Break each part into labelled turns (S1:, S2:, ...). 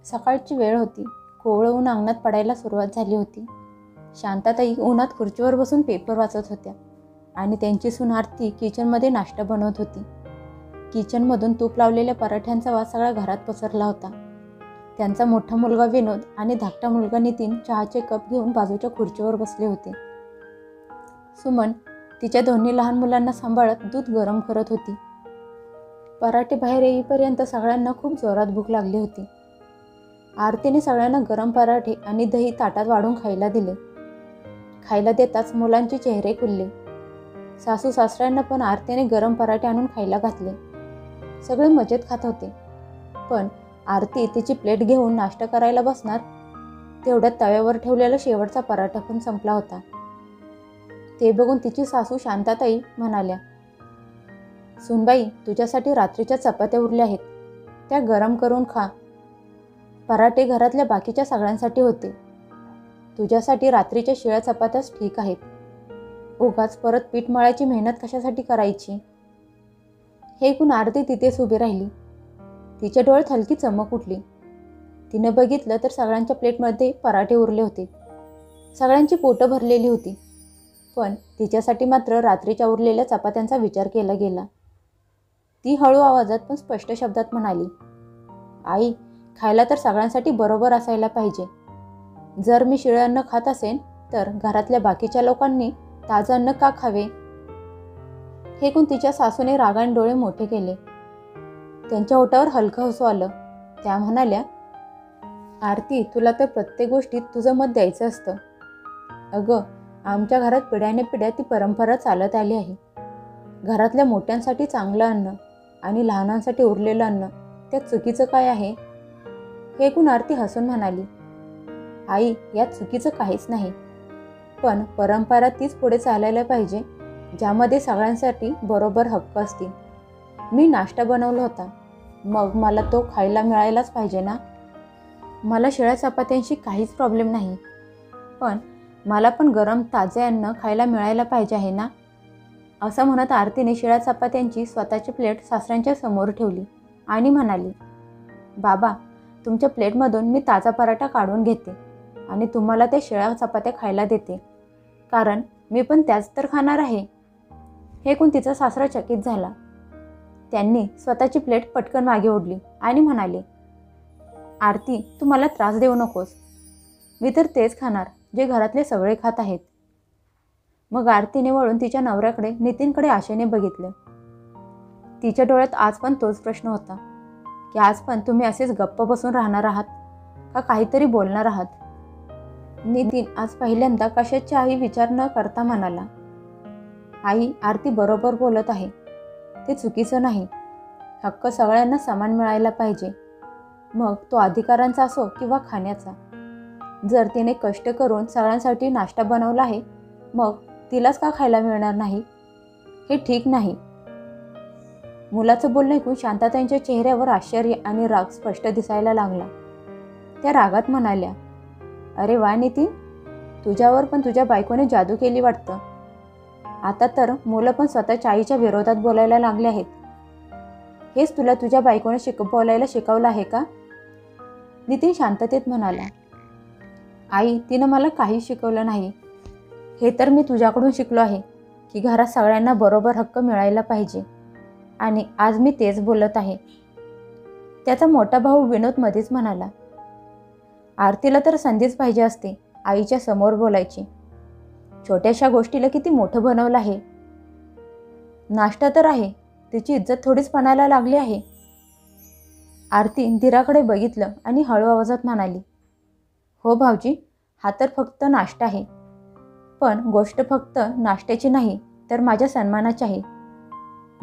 S1: सकाळची वेळ होती. कोवळं ऊन अंगणात पडायला सुरुवात झाली होती. शांताताई उन्हात खुर्चीवर बसून पेपर वाचत होत्या आणि त्यांची सून आरती किचनमध्ये नाश्ता बनवत होती. किचनमधून तूप लावलेल्या पराठ्यांचा वास सगळ्या घरात पसरला होता. त्यांचा मोठा मुलगा विनोद आणि धाकटा मुलगा नितीन चहाचे कप घेऊन बाजूच्या खुर्चीवर बसले होते. सुमन तिच्या दोन्ही लहान मुलांना सांभाळत दूध गरम करत होती. पराठे बाहेर येईपर्यंत सगळ्यांना खूप जोरात भूक लागली होती. आरतीने सगळ्यांना गरम पराठे आणि दही ताटात वाढून खायला दिले. खायला देताच मुलांचे चेहरे खुलले. सासू सासऱ्यांना पण आरतीने गरम पराठे आणून खायला घातले. सगळे मजेत खात होते. पण आरती तिची प्लेट घेऊन नाश्ता करायला बसणार तेवढ्यात तव्यावर ठेवलेला शेवटचा पराठा पण संपला होता. ते बघून तिची सासू शांताताई म्हणाल्या, "सुनबाई, तुझ्यासाठी रात्रीच्या चपात्या उरल्या आहेत, त्या गरम करून खा. पराठे घरातल्या बाकीच्या सगळ्यांसाठी होते. तुझ्यासाठी रात्रीच्या शिळ्या चपात्याच ठीक आहेत. उगाच परत पीठ मळायची मेहनत कशासाठी करायची?" हे ऐकून आरती तिथेच उभी राहिली. तिच्या डोळ्यात हलकी चमक उठली. तिने बघितलं तर सगळ्यांच्या प्लेटमध्ये पराठे उरले होते. सगळ्यांची पोटं भरलेली होती. पण तिच्यासाठी मात्र रात्रीच्या उरलेल्या चपात्यांचा विचार केला गेला. ती हळू आवाजात पण स्पष्ट शब्दात म्हणाली, "आई, खायला तर सगळ्यांसाठी बरोबर असायला पाहिजे. जर मी शिळं अन्न खात असेन तर घरातल्या बाकीच्या लोकांनी ताजं अन्न का खावे?" हे ऐकून तिच्या सासूने रागाने डोळे मोठे केले. त्यांच्या ओठावर हलकं हसू आलं. त्या म्हणाल्या, "आरती, तुला तर प्रत्येक गोष्टीत तुझं मत द्यायचं असतं. अगं, आमच्या घरात पिढ्यानेपिढ्या ती परंपरा चालत आली आहे. घरातल्या मोठ्यांसाठी चांगलं अन्न आणि लहानांसाठी उरलेलं अन्न, त्यात चुकीचं काय आहे?" हे ऐकून आरती हसून म्हणाली, "आई, यात चुकीचं काहीच नाही. पण परंपरा तीच पुढे चालायला पाहिजे ज्यामध्ये सगळ्यांसाठी बरोबर हक्क असतील. मी नाश्ता बनवला होता, मग मला तो खायला मिळायलाच पाहिजे ना. मला शिळ्या चपात्यांशी काहीच प्रॉब्लेम नाही, पण मला पण गरम ताजे अन्न खायला मिळायला पाहिजे आहे ना." असं म्हणत आरतीने शिळ्या चपात्यांची स्वतःची प्लेट सासऱ्यांच्या समोर ठेवली आणि म्हणाली, "बाबा, तुमच्या प्लेटमधून मी ताजा पराठा काढून घेते आणि तुम्हाला त्या शिळ्या चपात्या खायला देते, कारण मी पण त्याच तर खाणार आहे." हे ऐकून तिचा सासरा चकित झाला. त्यांनी स्वतःची प्लेट पटकन मागे ओढली आणि म्हणाले, "आरती, तू मला त्रास देऊ नकोस. मी तर तेच खाणार जे घरातले सगळे खात आहेत." मग आरतीने वळून तिच्या नवऱ्याकडे नितीनकडे आशेने बघितलं. तिच्या डोळ्यात आज पण तोच प्रश्न होता की आज पण तुम्ही असेच गप्प बसून राहणार आहात का काहीतरी बोलणार आहात? नितीन आज पहिल्यांदा कशाचाही विचार न करता म्हणाला, "आई, आरती बरोबर बोलत आहे. ते चुकीचं नाही. हक्क सगळ्यांना समान मिळायला पाहिजे, मग तो अधिकारांचा असो किंवा खाण्याचा. जर तिने कष्ट करून सगळ्यांसाठी नाश्ता बनवला आहे, मग तिलाच का खायला मिळणार नाही? हे ठीक नाही." मुलाचं बोलणं ऐकून शांताताईंच्या चेहऱ्यावर आश्चर्य आणि राग स्पष्ट दिसायला लागला. त्या रागात म्हणाल्या, "अरे वा नितीन, तुझ्यावर पण तुझ्या बायकोने जादू केली वाटतं. आता तर मुलं पण स्वतःच्या आईच्या विरोधात बोलायला लागले आहेत. हेच तुला तुझ्या बायकोने बोलायला शिकवलं आहे का?" नितीन शांततेत म्हणाला, "आई, तिनं मला काही शिकवलं नाही. हे तर मी तुझ्याकडून शिकलो आहे की घरात सगळ्यांना बरोबर हक्क मिळायला पाहिजे आणि आज मी तेच बोलत आहे." त्याचा मोठा भाऊ विनोद मध्येच म्हणाला, "आरतीला तर संधीच पाहिजे असते आईच्या समोर बोलायची. छोट्याशा गोष्टीला किती मोठं बनवलं आहे. नाश्ता तर आहे, तिची इज्जत थोडीच पणाला लागली आहे." आरती धीराकडे बघितलं आणि हळू आवाजात म्हणाली, "हो भाऊजी, हा तर फक्त नाश्ता आहे. पण गोष्ट फक्त नाश्त्याची नाही तर माझ्या सन्मानाची आहे.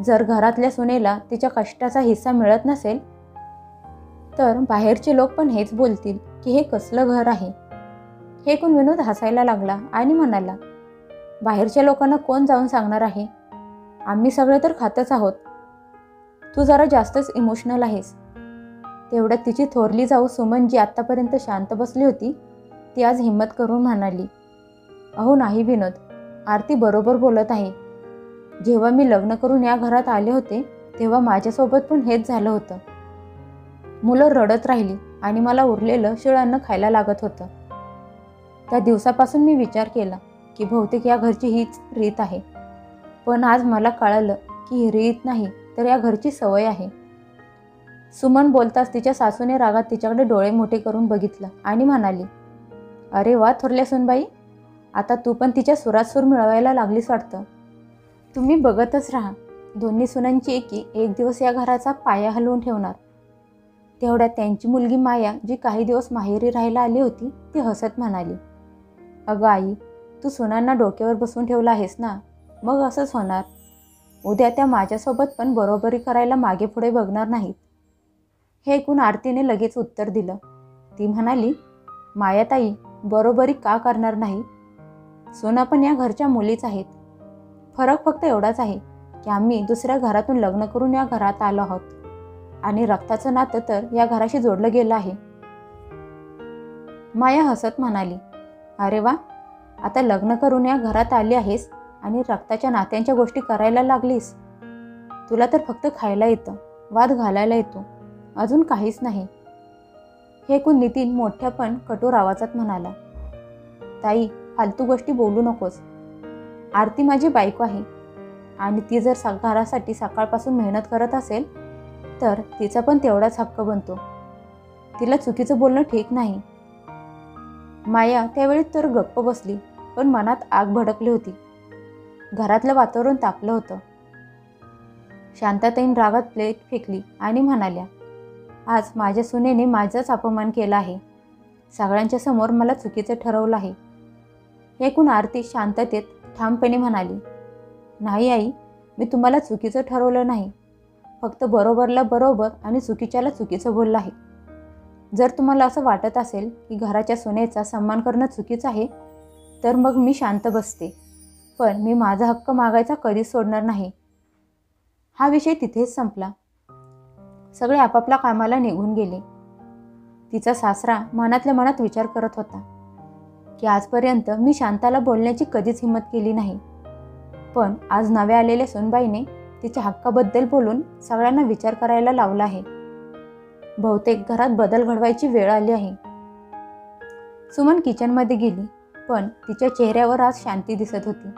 S1: जर घरातल्या सुनेला तिच्या कष्टाचा हिस्सा मिळत नसेल तर बाहेरचे लोक पण हेच बोलतील की हे कसलं घर आहे." हे ऐकून विनोद हसायला लागला आणि म्हणाला, "बाहेरच्या लोकांना कोण जाऊन सांगणार आहे? आम्ही सगळे तर खातच आहोत. तू जरा जास्तच इमोशनल आहेस." तेवढ्यात तिची थोरली जाऊ सुमन, जी आत्तापर्यंत शांत बसली होती, ती आज हिम्मत करून म्हणाली, "अहो नाही विनोद, आरती बरोबर बोलत आहे. जेव्हा मी लग्न करून या घरात आले होते तेव्हा माझ्यासोबत पण हेच झालं होतं. मुलं रडत राहिली आणि मला उरलेलं शिळ अन्न खायला लागत होतं. त्या दिवसापासून मी विचार केला की बहुतेक या घरची हीच रीत आहे. पण आज मला कळालं की ही रीत नाही तर या घरची सवय आहे. सुमन बोलताच तिच्या सासूने रागात तिच्याकडे डोळे मोठे करून बघितलं आणि म्हणाली, अरे वा थोरल्या सुनबाई, आता तू पण तिच्या सुरात सूर मिळवायला लागलीस वाटतं. तुम्ही बघतच राहा, दोन्ही सुनांची एकी एक दिवस या घराचा पाया हलवून ठेवणार. तेवढ्यात त्यांची मुलगी माया, जी काही दिवस माहेरी राहायला आली होती, ती हसत म्हणाली, अगं आई, तू सुनांना डोक्यावर बसवून ठेवला आहेस ना, मग असंच होणार. उद्या त्या माझ्यासोबत पण बरोबरी करायला मागे पुढे बघणार नाहीत. हे ऐकून आरतीने लगेच उत्तर दिलं. ती म्हणाली, मायाताई, बरोबरी का करणार नाही? सुना पण या घरच्या मुलीच आहेत. फरक फक्त एवढाच आहे की आम्ही दुसऱ्या घरातून लग्न करून या घरात आलो आहोत आणि रक्ताचं नातं तर या घराशी जोडलं गेलं आहे. माया हसत म्हणाली, अरे वा, आता लग्न करून या घरात आली आहेस आणि रक्ताच्या नात्यांच्या गोष्टी करायला लागलीस. तुला तर फक्त खायला येतं, वाद घालायला येतो, अजून काहीच नाही. हे ऐकून नितीन मोठ्या पण कठोर आवाजात म्हणाला, ताई, फालतू गोष्टी बोलू नकोस. आरती माझी बायको आहे आणि ती जर घरासाठी सकाळपासून मेहनत करत असेल तर तिचा पण तेवढाच हक्क बनतो. तिला चुकीचं बोलणं ठीक नाही. माया त्यावेळी तर गप्प बसली, पण मनात आग भडकली होती. घरातलं वातावरण तापलं होतं. शांताताईन रागात प्लेट फेकली आणि म्हणाल्या, आज माझ्या सुनेने माझाच अपमान केला आहे. सगळ्यांच्या समोर मला चुकीचं ठरवलं आहे. हे ऐकून आरती शांततेत ठामपणे म्हणाली, नाही आई, मी तुम्हाला चुकीचं ठरवलं नाही. फक्त बरोबरला बरोबर आणि चुकीच्याला चुकीचं बोललं आहे. जर तुम्हाला असं वाटत असेल की घराच्या सुनेचा सन्मान करणं चुकीचं आहे तर मग मी शांत बसते, पण मी माझा हक्क मागायचा कधीच सोडणार नाही. हा विषय तिथेच संपला. सगळे आपापल्या कामाला निघून गेले. तिचा सासरा मनातल्या मनात विचार करत होता की आजपर्यंत मी शांताला बोलण्याची कधीच हिंमत केली नाही, पण आज नव्या आलेल्या सुनबाईने तिच्या हक्काबद्दल बोलून सगळ्यांना विचार करायला लावला आहे. बहुतेक घरात बदल घडवायची वेळ आली आहे. सुमन किचनमध्ये गेली, पण तिच्या चेहऱ्यावर आज शांती दिसत होती.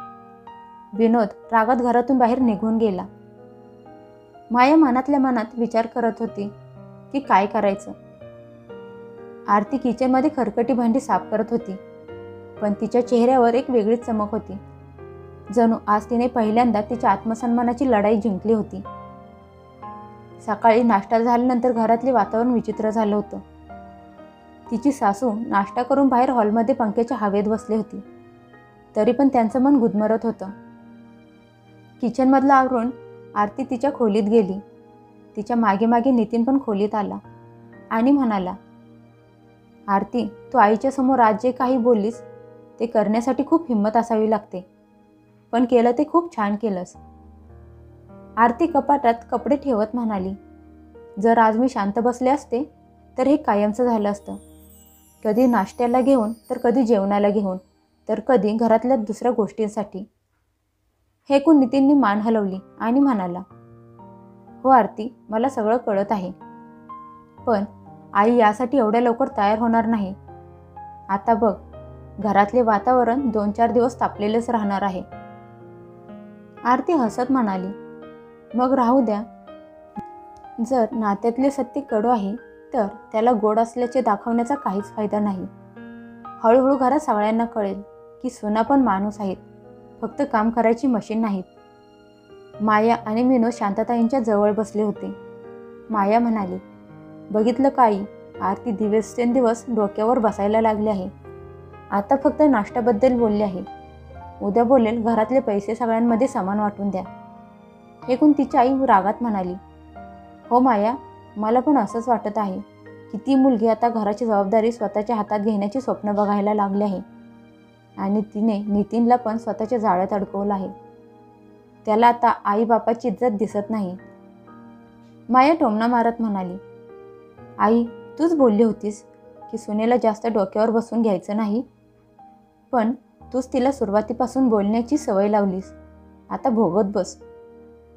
S1: विनोद रागात घरातून बाहेर निघून गेला. माया मनातल्या मनात विचार करत होती की काय करायचं. आरती किचनमध्ये खरकटी भांडी साफ करत होती, पण तिच्या चेहऱ्यावर एक वेगळीच चमक होती. जणू आज तिने पहिल्यांदा तिच्या आत्मसन्मानाची लढाई जिंकली होती. सकाळी नाश्ता झाल्यानंतर घरातले वातावरण विचित्र झालं होतं. तिची सासू नाश्ता करून बाहेर हॉलमध्ये पंख्याच्या हवेत बसली होती, तरी पण त्यांचं मन गुदमरत होतं. किचनमधलं आवरून आरती तिच्या खोलीत गेली. तिच्या मागे मागे नितीन पण खोलीत आला आणि म्हणाला, आरती, तू आईच्या समोर आज जे काही बोललीस ते करण्यासाठी खूप हिंमत असावी लागते, पण केलं ते खूप छान केलंस. आरती कपाटात कपडे ठेवत म्हणाली, जर आज मी शांत बसले असते तर हे कायमचं झालं असतं. कधी नाश्त्याला घेऊन तर कधी जेवणाला घेऊन तर कधी घरातल्या दुसऱ्या गोष्टींसाठी. हे ऐकून नितीनने मान हलवली आणि म्हणाला, हो आरती, मला सगळं कळत आहे, पण आई यासाठी एवढ्या लवकर तयार होणार नाही. आता बघ, घरातले वातावरण 2-4 दिवस तापलेलेच राहणार आहे. आरती हसत म्हणाली, मग राहू द्या. जर नात्यातले सत्य कडू आहे तर त्याला गोड असल्याचे दाखवण्याचा काहीच फायदा नाही. हळूहळू घरात सगळ्यांना कळेल की सुना पण माणूस आहेत, फक्त काम करायची मशीन नाहीत. माया आणि विनोद शांतताईंच्या जवळ बसले होते. माया म्हणाली, बघितलं का आई, आरती दिवसेंदिवस डोक्यावर बसायला लागली आहे. आता फक्त नाश्त्याबद्दल बोलले आहे, उद्या बोलेल घरातले पैसे सगळ्यांमध्ये समान वाटून द्या. ऐकून तिची आई रागात म्हणाली, हो माया, मला पण असंच वाटत आहे की ती मुलगी आता घराची जबाबदारी स्वतःच्या हातात घेण्याची स्वप्न बघायला लागली आहे आणि तिने नितीनला पण स्वतःच्या जाळ्यात अडकवलं आहे. त्याला आता आई बापाची इज्जत दिसत नाही. माया टोमणा मारत म्हणाली, आई, तूच बोलली होतीस की सुनेला जास्त डोक्यावर बसून घ्यायचं नाही, पण तूच तिला सुरुवातीपासून बोलण्याची सवय लावलीस. आता भोगत बस.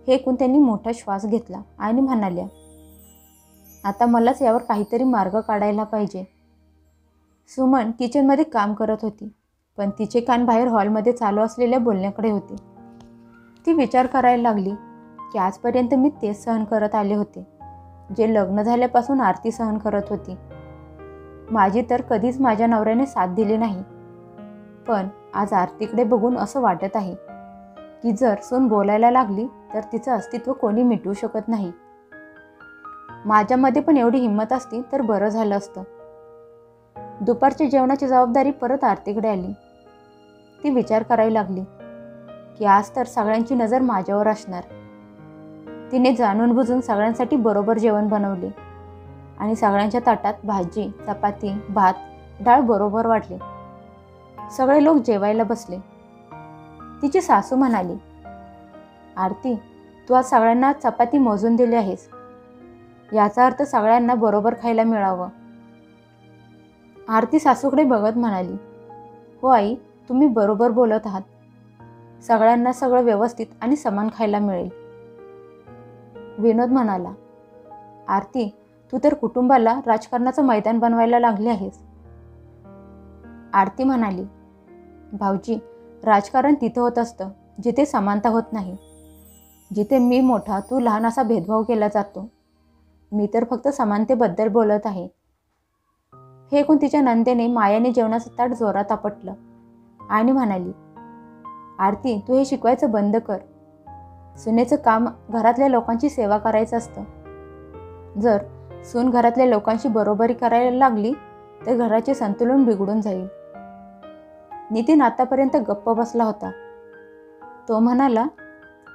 S1: हे ऐकून त्यांनी मोठा श्वास घेतला आणि म्हणाल्या, आता मलाच यावर काहीतरी मार्ग काढायला पाहिजे. सुमन किचनमध्ये काम करत होती, पण तिचे कान बाहेर हॉलमध्ये चालू असलेल्या बोलण्याकडे होते. ती विचार करायला लागली की आजपर्यंत मी तेच सहन करत आले होते जे लग्न झाल्यापासून आरती सहन करत होती. माझी तर कधीच माझ्या नवऱ्याने साथ दिली नाही, पण आज आरतीकडे बघून असं वाटत आहे की जर सून बोलायला लागली तर तिचं अस्तित्व कोणी मिटवू शकत नाही. माझ्यामध्ये पण एवढी हिंमत असती तर बरं झालं असतं. दुपारच्या जेवणाची जबाबदारी परत आरतीकडे आली. ती विचार करायला लागली की आज तर सगळ्यांची नजर माझ्यावर असणार. तिने जाणून बुजून सगळ्यांसाठी बरोबर जेवण बनवले आणि सगळ्यांच्या ताटात भाजी, चपाती, भात, डाळ बरोबर वाटले. सगळे लोक जेवायला बसले. तिची सासू म्हणाली, आरती, तू आज सगळ्यांना चपाती मोजून दिली आहेस. याचा अर्थ सगळ्यांना बरोबर खायला मिळावं. आरती सासूकडे बघत म्हणाली, हो आई, तुम्ही बरोबर बोलत आहात. सगळ्यांना सगळं व्यवस्थित आणि समान खायला मिळेल. विनोद म्हणाला, आरती, तू तर कुटुंबाला राजकारणाचं मैदान बनवायला लागली आहेस. आरती म्हणाली, भाऊजी, राजकारण तिथं होत असतं जिथे समानता होत नाही, जिथे मी मोठा तू लहान असा भेदभाव केला जातो. मी तर फक्त समानतेबद्दल बोलत आहे. हे ऐकून तिच्या नंदेने मायाने जेवणाचं ताट जोरात आपटलं आणि म्हणाली, आरती, तू हे शिकवायचं बंद कर. सुनेचं काम घरातल्या लोकांची सेवा करायचं असतं. जर सून घरातल्या लोकांशी बरोबरी करायला लागली तर घराचे संतुलन बिघडून जाईल. नितीन आतापर्यंत गप्प बसला होता. तो म्हणाला,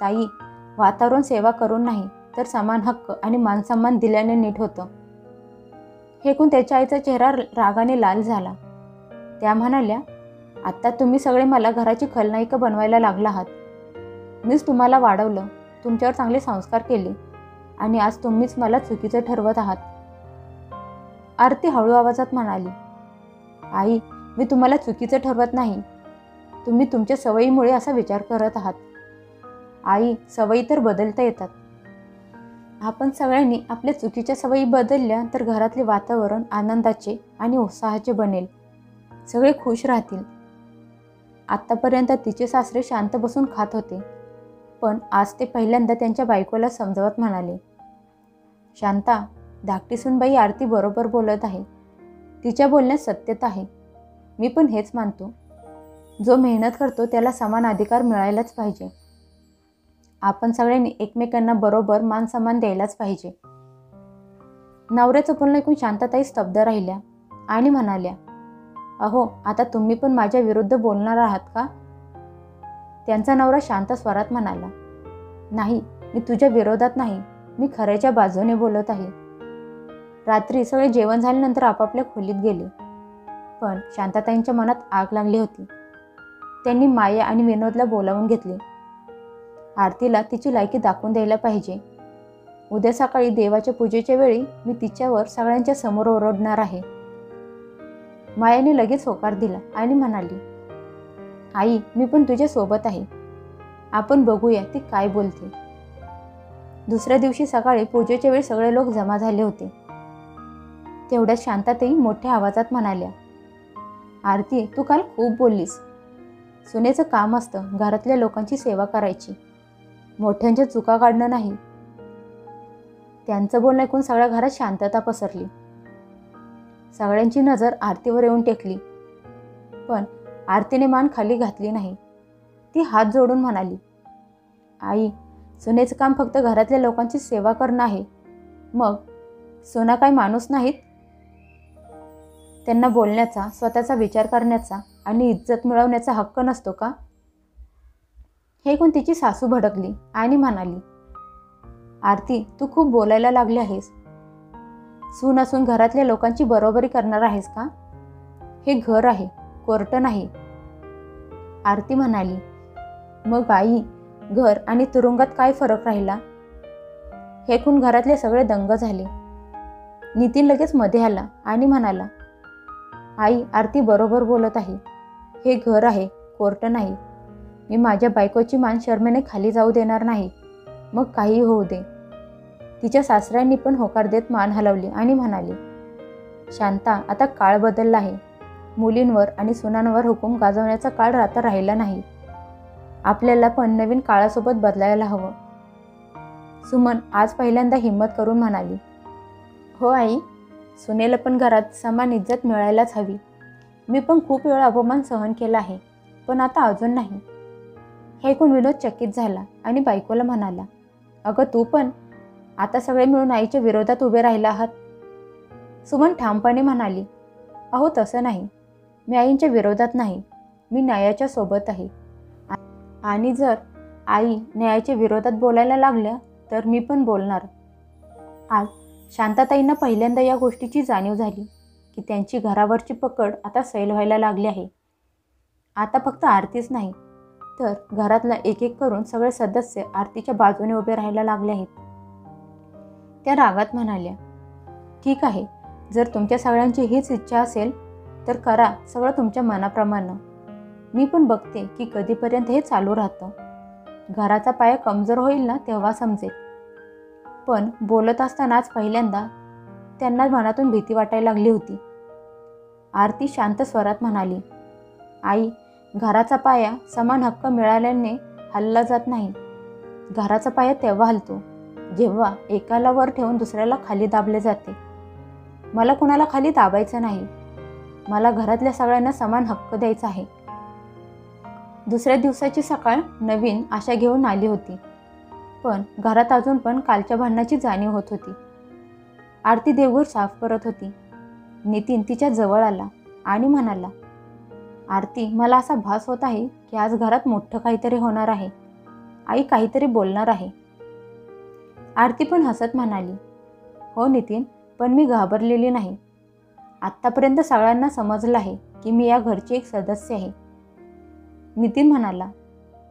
S1: ताई, वातावरण सेवा करून नाही तर समान हक्क आणि मानसन्मान दिल्याने नीट होतं. हे ऐकून त्याच्या आईचा चेहरा रागाने लाल झाला. त्या म्हणाल्या, आता तुम्ही सगळे मला घराची खलनायिका बनवायला लागला आहात. मीच तुम्हाला वाढवलं, तुमच्यावर चांगले संस्कार केले आणि आज तुम्हीच मला चुकीचं ठरवत आहात. आरती हळू आवाजात म्हणाली, आई, मी तुम्हाला चुकीचं ठरवत नाही. तुम्ही तुमच्या सवयीमुळे असा विचार करत आहात. आई, सवयी तर बदलता येतात. आपण सगळ्यांनी आपल्या चुकीच्या सवयी बदलल्या तर घरातले वातावरण आनंदाचे आणि उत्साहाचे बनेल. सगळे खुश राहतील. आत्तापर्यंत तिचे सासरे शांत बसून खात होते, पण आज ते पहिल्यांदा त्यांच्या बायकोला समजावत म्हणाले, शांता, धाकटी सूनबाई आरती बरोबर बोलत आहे. तिच्या बोलण्यात सत्यता आहे. मी पण हेच मानतो. जो मेहनत करतो त्याला समान अधिकार मिळायलाच पाहिजे. आपण सगळ्यांनी एकमेकांना बरोबर मान सन्मान द्यायलाच पाहिजे. नवऱ्याचं बोलणं ऐकून शांताताई स्तब्ध राहिल्या आणि म्हणाल्या, अहो, आता तुम्ही पण माझ्या विरुद्ध बोलणार आहात का? त्यांचा नवरा शांत स्वरात म्हणाला, नाही, मी तुझ्या विरोधात नाही, मी खऱ्याच्या बाजूने बोलत आहे. रात्री सगळे जेवण झाल्यानंतर आपापल्या खोलीत गेले, पण शांताताईंच्या मनात आग लागली होती. त्यांनी माया आणि विनोदला बोलावून घेतले. आरतीला तिची लायकी दाखवून द्यायला पाहिजे. उद्या सकाळी देवाच्या पूजेच्या वेळी मी तिच्यावर सगळ्यांच्या समोर ओरडणार आहे. मायाने लगेच होकार दिला आणि म्हणाली, आई, मी पण तुझ्या सोबत आहे. आपण बघूया ती काय बोलते. दुसऱ्या दिवशी सकाळी पूजेच्या वेळी सगळे लोक जमा झाले होते. तेवढ्यात शांताताई मोठ्या आवाजात म्हणाल्या, आरती, तू काल खूप बोललीस. सुनेचं काम असतं घरातल्या लोकांची सेवा करायची, मोठ्यांच्या चुका काढणं नाही. त्यांचं बोलणं ऐकून सगळ्या घरात शांतता पसरली. सगळ्यांची नजर आरतीवर येऊन टेकली, पण आरतीने मान खाली घातली नाही. ती हात जोडून म्हणाली, आई, सुनेचं काम फक्त घरातल्या लोकांची सेवा करणं आहे. मग सुना काय माणूस नाहीत? त्यांना बोलण्याचा, स्वतःचा विचार करण्याचा आणि इज्जत मिळवण्याचा हक्क नसतो का? हे ऐकून तिची सासू भडकली आणि म्हणाली, आरती, तू खूप बोलायला लागली आहेस. सून असून घरातल्या लोकांची बरोबरी करणार आहेस का? हे घर आहे, कोर्ट नाही. आरती म्हणाली, मग आई, घर आणि तुरुंगात काय फरक राहिला? हे ऐकून घरातले सगळे दंग झाले. नितीन लगेच मध्ये आला आणि म्हणाला, आई, आरती बरोबर बोलत आहे. हे घर आहे, कोर्ट नाही. मी माझ्या बायकोची मान शर्मेने खाली जाऊ देणार नाही, मग काही होऊ दे. तिच्या सासऱ्यांनी पण होकार देत मान हलवली आणि म्हणाले, शांता, आता काळ बदलला आहे. मुलींवर आणि सुनांवर हुकूम गाजवण्याचा काळ आता राहिला नाही. आपल्याला पण नवीन काळासोबत बदलायला हवं. सुमन आज पहिल्यांदा हिंमत करून म्हणाली, हो आई, सुनेला पण घरात समान इज्जत मिळायलाच हवी. मी पण खूप वेळा अपमान सहन केला आहे, पण आता अजून नाही. हे ऐकून विनोद चकित झाला आणि बायकोला म्हणाला, अगं तू पण आता सगळे मिळून आईच्या विरोधात उभे राहिला आहात. सुमन ठामपणे म्हणाली, अहो तसं नाही, मी आईंच्या विरोधात नाही, मी न्यायाच्या सोबत आहे. आणि जर आई न्यायाच्या विरोधात बोलायला लागल्या तर मी पण बोलणार. आज शांताताईंना पहिल्यांदा या गोष्टीची जाणीव झाली की त्यांची घरावरची पकड आता सैल व्हायला लागली आहे. आता फक्त आरतीच नाही तर घरातला एक एक करून सगळे सदस्य आरतीच्या बाजूने उभे राहायला लागले आहेत. त्या रागात म्हणाल्या, ठीक आहे, जर तुमच्या सगळ्यांची हीच इच्छा असेल तर करा सगळं तुमच्या मनाप्रमाणे. मी पण बघते की कधीपर्यंत हे चालू राहतं. घराचा पाया कमजोर होईल ना तेव्हा समजेल. पण बोलत असतानाच पहिल्यांदा त्यांना मनातून भीती वाटायला लागली होती. आरती शांत स्वरात म्हणाली, आई, घराचा पाया समान हक्क मिळाल्याने हलला जात नाही. घराचा पाया तेव्हा हलतो जेव्हा एकाला वर ठेवून दुसऱ्याला खाली दाबले जाते. मला कुणाला खाली दाबायचं नाही. मला घरातल्या सगळ्यांना समान हक्क द्यायचा आहे. दुसऱ्या दिवसाची सकाळ नवीन आशा घेऊन आली होती, पण घरात अजून पण कालच्या भांडणाची जाणीव होत होती. आरती देवघर साफ करत होती. नितीन तिच्या जवळ आला आणि म्हणाला, आरती, मला असा भास होत आहे की आज घरात मोठं काहीतरी होणार आहे. आई काहीतरी बोलणार आहे. आरती पण हसत म्हणाली, हो नितीन, पण मी घाबरलेली नाही. आत्तापर्यंत सगळ्यांना समजलं आहे की मी या घरची एक सदस्य आहे. नितीन म्हणाला,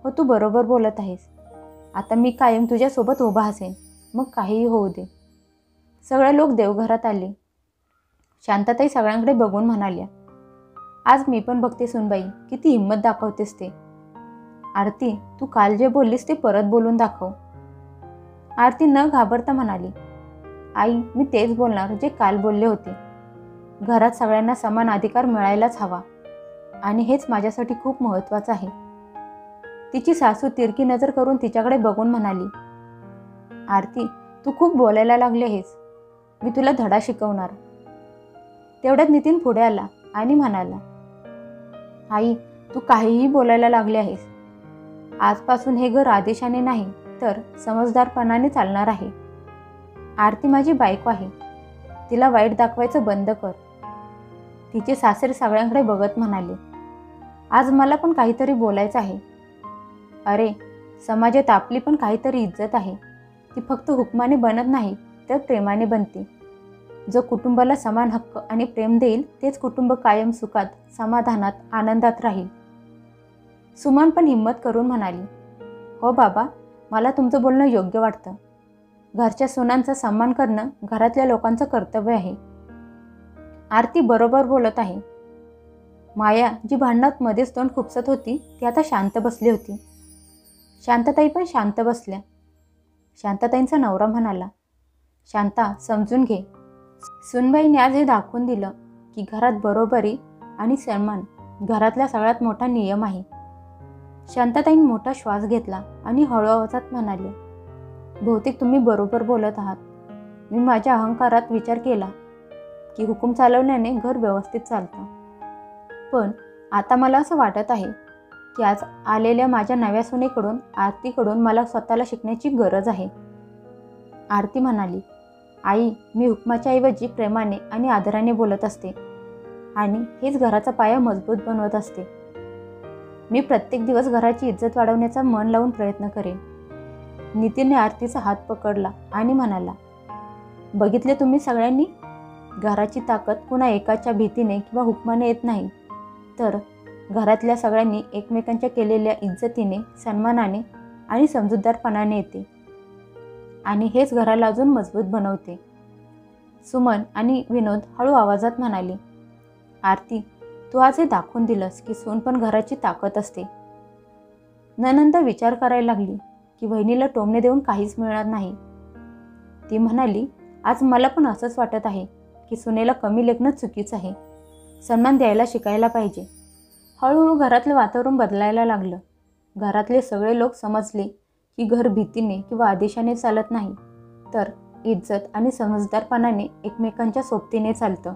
S1: हो तू बरोबर बोलत आहेस. आता मी कायम तुझ्यासोबत उभा असेन, मग काहीही होऊ दे. सगळे लोक देवघरात आले. शांताताई सगळ्यांकडे बघून म्हणाल्या, आज मी पण बघते सुनबाई, किती हिंमत दाखवतेस ते. आरती, तू काल जे बोललीस ते परत बोलून दाखव. आरती न घाबरता म्हणाली, आई, मी तेच बोलणार जे काल बोलले होते. घरात सगळ्यांना समान अधिकार मिळायलाच हवा आणि हेच माझ्यासाठी खूप महत्त्वाचं आहे. तिची सासू तिरकी नजर करून तिच्याकडे बघून म्हणाली, आरती, तू खूप बोलायला लागली आहेस. मी तुला धडा शिकवणार. तेवढ्यात नितीन पुढे आला आणि म्हणाला, आई, तू काहीही बोलायला लागली आहेस. आजपासून हे घर आदेशाने नाही तर समजदारपणाने चालणार आहे. आरती माझी बायको आहे. तिला वाईट दाखवायचं बंद कर. तिचे सासरे सगळ्यांकडे बघत म्हणाले, आज मला पण काहीतरी बोलायचं आहे. अरे, समाजात आपली पण काहीतरी इज्जत आहे. ती फक्त हुकमाने बनत नाही तर प्रेमाने बनते. जो कुटुंबाला समान हक्क आणि प्रेम देईल तेच कुटुंब कायम सुखात, समाधानात, आनंदात राहील. सुमन पण हिंमत करून म्हणाली, हो बाबा, मला तुमचं बोलणं योग्य वाटतं. घरच्या सुनांचा सन्मान करणं घरातल्या लोकांचं कर्तव्य आहे. आरती बरोबर बोलत आहे. माया, जी भांडणात मध्येच तोंड खुपसत होती, ती आता शांत बसली होती. शांताताई पण शांत बसल्या. शांताताईंचा नवरा म्हणाला, शांता, समजून घे. सुनबाईने आज हे दाखवून दिलं की घरात बरोबरी आणि सन्मान घरातला सगळ्यात मोठा नियम आहे. शांताताईंनी मोठा श्वास घेतला आणि हळू आवाजात म्हणाले, बहुतेक तुम्ही बरोबर बोलत आहात. मी माझ्या अहंकारात विचार केला की हुकूम चालवल्याने घर व्यवस्थित चालतं. पण आता मला असं वाटत आहे की आज आलेल्या माझ्या नव्या सुनेकडून, आरतीकडून मला स्वतःला शिकण्याची गरज आहे. आरती म्हणाली, आई, मी हुकमाच्या ऐवजी प्रेमाने आणि आदराने बोलत असते आणि हेच घराचा पाया मजबूत बनवत असते. मी प्रत्येक दिवस घराची इज्जत वाढवण्याचा मन लावून प्रयत्न करेन. नितीनने आरतीचा हात पकडला आणि म्हणाला, बघितले तुम्ही सगळ्यांनी, घराची ताकद कुणा एकाच्या भीतीने किंवा हुकमाने येत नाही तर घरातल्या सगळ्यांनी एकमेकांच्या केलेल्या इज्जतीने, सन्मानाने आणि समजूतदारपणाने येते आणि हेच घराला अजून मजबूत बनवते. सुमन आणि विनोद हळू आवाजात म्हणाले, आरती, तू आज हे दाखवून दिलंस की सून पण घराची ताकद असते. ननंद विचार करायला लागली की बहिणीला टोमणे देऊन काहीच मिळणार नाही. ती म्हणाली, आज मला पण असंच वाटत आहे की सुनेला कमी लेखणं चुकीचं आहे. सन्मान द्यायला शिकायला पाहिजे. हळूहळू घरातलं वातावरण बदलायला लागलं. घरातले सगळे लोक समजले की घर भीतीने किंवा आदेशाने चालत नाही, तर इज्जत आणि समजदारपणाने एकमेकांच्या सोबतीने चालतं.